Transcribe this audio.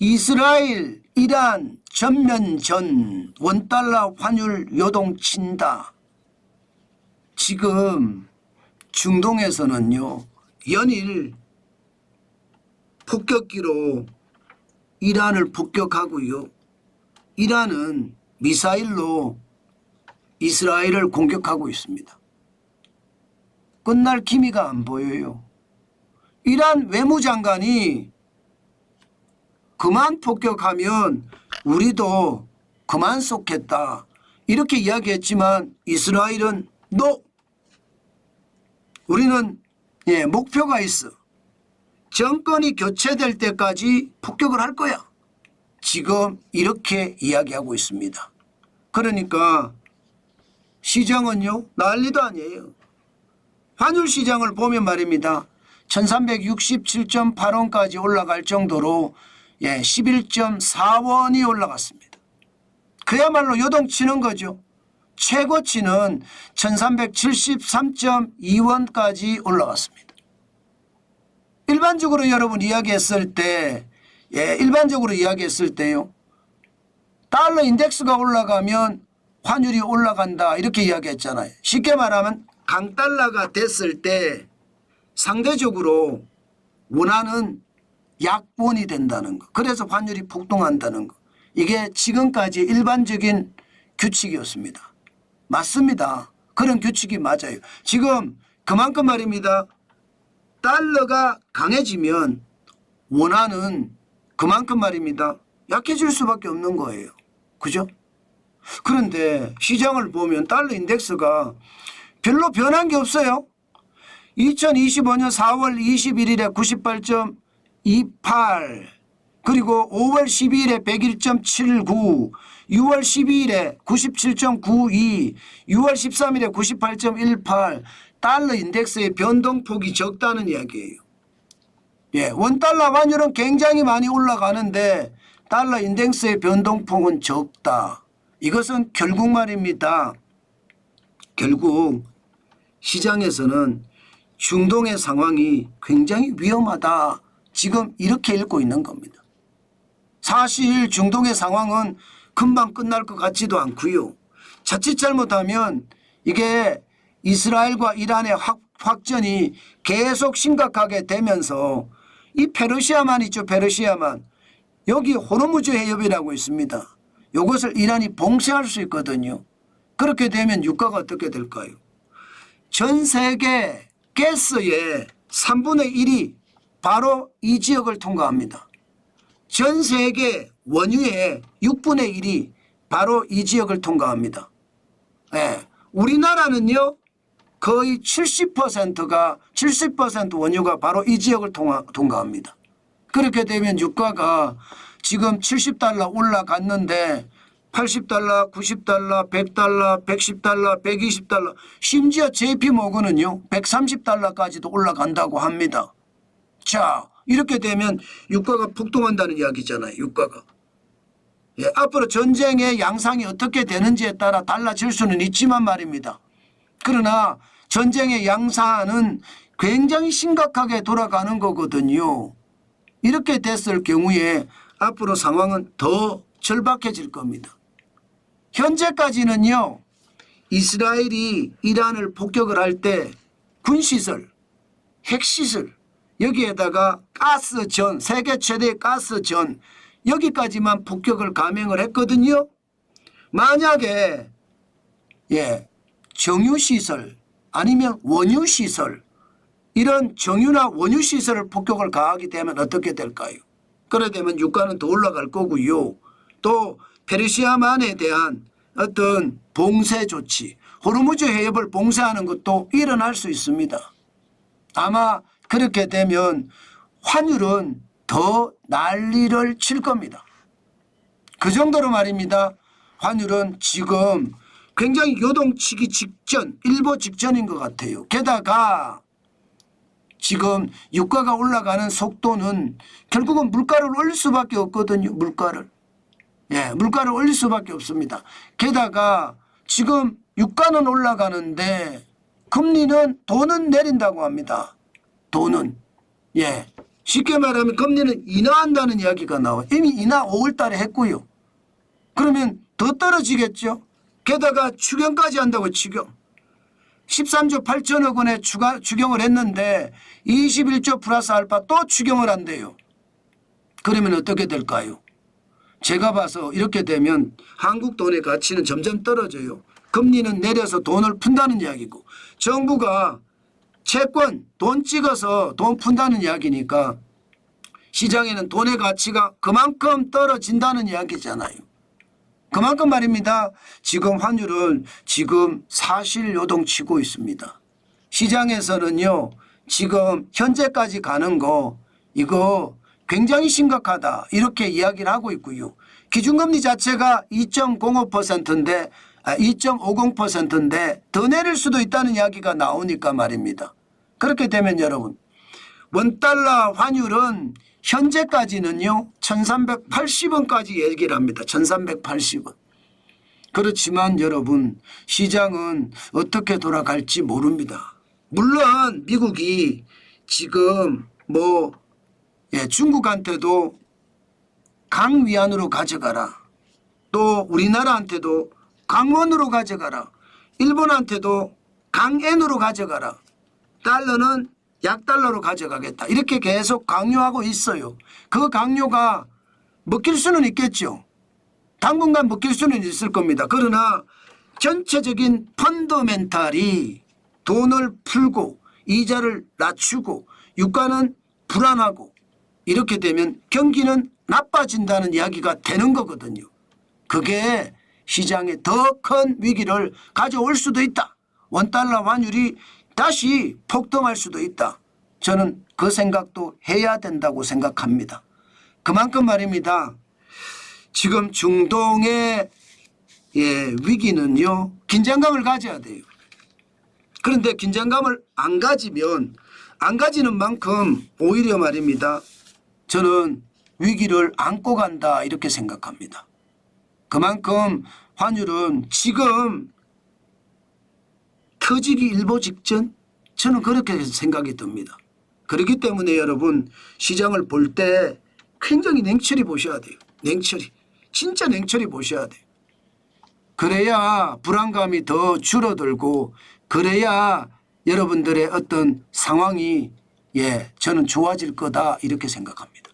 이스라엘, 이란 전면전 원달러 환율 요동친다. 지금 중동에서는요, 연일 폭격기로 이란을 폭격하고요. 이란은 미사일로 이스라엘을 공격하고 있습니다. 끝날 기미가 안 보여요. 이란 외무장관이 그만 폭격하면 우리도 그만 쏘겠다 이렇게 이야기했지만 이스라엘은 NO! 우리는 목표가 있어. 정권이 교체될 때까지 폭격을 할 거야. 지금 이렇게 이야기하고 있습니다. 그러니까 시장은요 난리도 아니에요. 환율 시장을 보면 말입니다. 1367.8원까지 올라갈 정도로 11.4원이 올라갔습니다. 그야말로 요동치는 거죠. 최고치는 1373.2원까지 올라갔습니다. 일반적으로 여러분 이야기했을 때 일반적으로 이야기했을 때요. 달러 인덱스가 올라가면 환율이 올라간다 이렇게 이야기했잖아요. 쉽게 말하면 강달러가 됐을 때 상대적으로 원화는 약본이 된다는 거. 그래서 환율이 폭등한다는 거. 이게 지금까지 일반적인 규칙이었습니다. 맞습니다. 그런 규칙이 맞아요. 지금 그만큼 말입니다. 달러가 강해지면 원화는 그만큼 말입니다. 약해질 수밖에 없는 거예요. 그죠? 그런데 시장을 보면 달러 인덱스가 별로 변한 게 없어요. 2025년 4월 21일에 98.28 그리고 5월 12일에 101.79 6월 12일에 97.92 6월 13일에 98.18 달러 인덱스의 변동폭이 적다는 이야기예요. 원달러 환율은 굉장히 많이 올라가는데 달러 인덱스의 변동폭은 적다. 이것은 결국 말입니다. 결국 시장에서는 중동의 상황이 굉장히 위험하다. 지금 이렇게 읽고 있는 겁니다. 사실 중동의 상황은 금방 끝날 것 같지도 않고요. 자칫 잘못하면 이게 이스라엘과 이란의 확전이 계속 심각하게 되면서 이 페르시아만 있죠. 페르시아만. 여기 호르무즈 해협이라고 있습니다. 이것을 이란이 봉쇄할 수 있거든요. 그렇게 되면 유가가 어떻게 될까요? 전 세계 가스의 3분의 1이 바로 이 지역을 통과합니다. 전 세계 원유의 6분의 1이 바로 이 지역을 통과합니다. 우리나라는요 거의 70%가 70% 원유가 바로 이 지역을 통과합니다. 그렇게 되면 유가가 지금 70달러 올라갔는데 80달러, 90달러, 100달러, 110달러, 120달러 심지어 JP모건은요 130달러까지도 올라간다고 합니다. 자 이렇게 되면 유가가 폭등한다는 이야기잖아요. 유가가. 앞으로 전쟁의 양상이 어떻게 되는지에 따라 달라질 수는 있지만 말입니다. 그러나 전쟁의 양상은 굉장히 심각하게 돌아가는 거거든요. 이렇게 됐을 경우에 앞으로 상황은 더 절박해질 겁니다. 현재까지는요. 이스라엘이 이란을 폭격을 할 때 군시설, 핵시설 여기에다가 가스전, 세계 최대 가스전 여기까지만 폭격을 감행을 했거든요. 만약에 정유시설 아니면 원유시설 이런 정유나 원유시설을 폭격을 가하게 되면 어떻게 될까요? 그래 되면 유가는 더 올라갈 거고요. 또 페르시아만에 대한 어떤 봉쇄 조치, 호르무즈 해협을 봉쇄하는 것도 일어날 수 있습니다. 아마 그렇게 되면 환율은 더 난리를 칠 겁니다. 그 정도로 말입니다. 환율은 지금 굉장히 요동치기 직전, 일보 직전인 것 같아요. 게다가 지금 유가가 올라가는 속도는 결국은 물가를 올릴 수밖에 없거든요. 물가를. 물가를 올릴 수밖에 없습니다. 게다가 지금 유가는 올라가는데 금리는 돈은 내린다고 합니다. 돈은. 쉽게 말하면 금리는 인하한다는 이야기가 나와요. 이미 인하 5월 달에 했고요. 그러면 더 떨어지겠죠. 게다가 추경까지 한다고 추경. 13조 8천억 원에 추경을 했는데 21조 플러스 알파 또 추경을 한대요. 그러면 어떻게 될까요? 제가 봐서 이렇게 되면 한국 돈의 가치는 점점 떨어져요. 금리는 내려서 돈을 푼다는 이야기고 정부가 채권 돈 찍어서 돈 푼다는 이야기니까 시장에는 돈의 가치가 그만큼 떨어진다는 이야기잖아요. 그만큼 말입니다. 지금 환율은 지금 사실 요동치고 있습니다. 시장에서는요. 지금 현재까지 가는 거 이거 굉장히 심각하다 이렇게 이야기를 하고 있고요. 기준금리 자체가 2.05%인데 2.50%인데 더 내릴 수도 있다는 이야기가 나오니까 말입니다. 그렇게 되면 여러분 원달러 환율은 현재까지는요 1380원까지 얘기를 합니다. 1380원. 그렇지만 여러분 시장은 어떻게 돌아갈지 모릅니다. 물론 미국이 지금 중국한테도 강위안으로 가져가라. 또 우리나라한테도 강원으로 가져가라. 일본한테도 강엔으로 가져가라. 달러는 약달러로 가져가겠다. 이렇게 계속 강요하고 있어요. 그 강요가 먹힐 수는 있겠죠. 당분간 먹힐 수는 있을 겁니다. 그러나 전체적인 펀더멘탈이 돈을 풀고 이자를 낮추고 유가는 불안하고 이렇게 되면 경기는 나빠진다는 이야기가 되는 거거든요. 그게 시장에 더 큰 위기를 가져올 수도 있다. 원달러 환율이 다시 폭등할 수도 있다. 저는 그 생각도 해야 된다고 생각합니다. 그만큼 말입니다. 지금 중동의 위기는요. 긴장감을 가져야 돼요. 그런데 긴장감을 안 가지는 만큼 오히려 말입니다. 저는 위기를 안고 간다 이렇게 생각합니다. 그만큼 환율은 지금 터지기 일보 직전 저는 그렇게 생각이 듭니다. 그렇기 때문에 여러분 시장을 볼 때 굉장히 냉철히 보셔야 돼요. 냉철히. 진짜 냉철히 보셔야 돼요. 그래야 불안감이 더 줄어들고 그래야 여러분들의 어떤 상황이 저는 좋아질 거다 이렇게 생각합니다.